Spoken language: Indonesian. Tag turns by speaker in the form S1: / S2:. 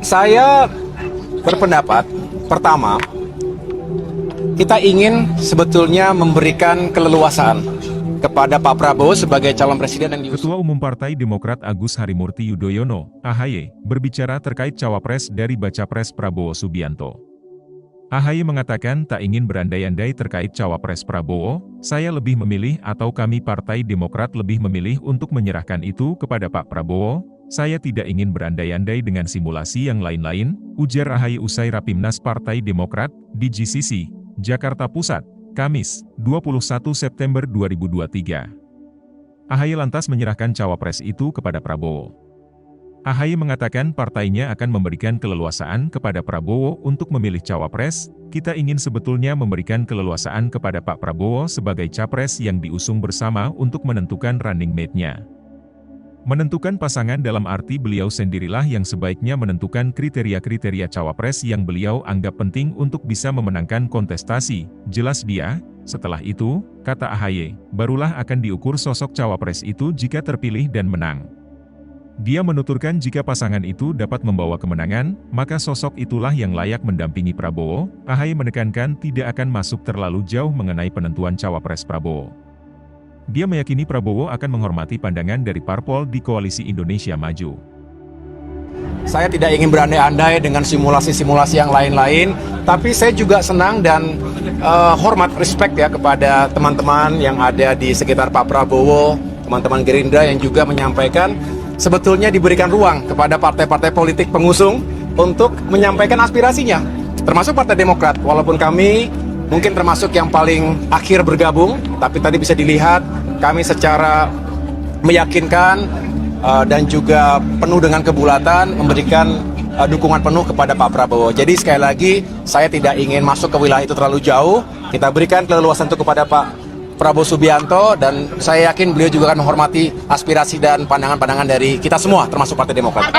S1: Saya berpendapat, pertama, kita ingin sebetulnya memberikan keleluasaan kepada Pak Prabowo sebagai calon presiden yang diusung.
S2: Ketua Umum Partai Demokrat Agus Harimurti Yudhoyono, AHY, berbicara terkait cawapres dari Bacapres Prabowo Subianto. AHY mengatakan tak ingin berandai-andai terkait cawapres Prabowo, saya lebih memilih atau kami Partai Demokrat lebih memilih untuk menyerahkan itu kepada Pak Prabowo. Saya tidak ingin berandai-andai dengan simulasi yang lain-lain, ujar AHY usai Rapimnas Partai Demokrat di GCC, Jakarta Pusat, Kamis, 21 September 2023. AHY lantas menyerahkan cawapres itu kepada Prabowo. AHY mengatakan partainya akan memberikan keleluasaan kepada Prabowo untuk memilih cawapres. Kita ingin sebetulnya memberikan keleluasaan kepada Pak Prabowo sebagai capres yang diusung bersama untuk menentukan running mate-nya. Menentukan pasangan dalam arti beliau sendirilah yang sebaiknya menentukan kriteria-kriteria cawapres yang beliau anggap penting untuk bisa memenangkan kontestasi, jelas dia. Setelah itu, kata AHY, barulah akan diukur sosok cawapres itu jika terpilih dan menang. Dia menuturkan jika pasangan itu dapat membawa kemenangan, maka sosok itulah yang layak mendampingi Prabowo. AHY menekankan tidak akan masuk terlalu jauh mengenai penentuan cawapres Prabowo. Dia meyakini Prabowo akan menghormati pandangan dari parpol di Koalisi Indonesia Maju.
S1: Saya tidak ingin berandai-andai dengan simulasi-simulasi yang lain-lain, tapi saya juga senang dan hormat, respect ya kepada teman-teman yang ada di sekitar Pak Prabowo, teman-teman Gerindra yang juga menyampaikan sebetulnya diberikan ruang kepada partai-partai politik pengusung untuk menyampaikan aspirasinya, termasuk Partai Demokrat, walaupun kami mungkin termasuk yang paling akhir bergabung, tapi tadi bisa dilihat kami secara meyakinkan dan juga penuh dengan kebulatan memberikan dukungan penuh kepada Pak Prabowo. Jadi sekali lagi saya tidak ingin masuk ke wilayah itu terlalu jauh. Kita berikan keleluasan itu kepada Pak Prabowo Subianto dan saya yakin beliau juga akan menghormati aspirasi dan pandangan-pandangan dari kita semua termasuk Partai Demokrat.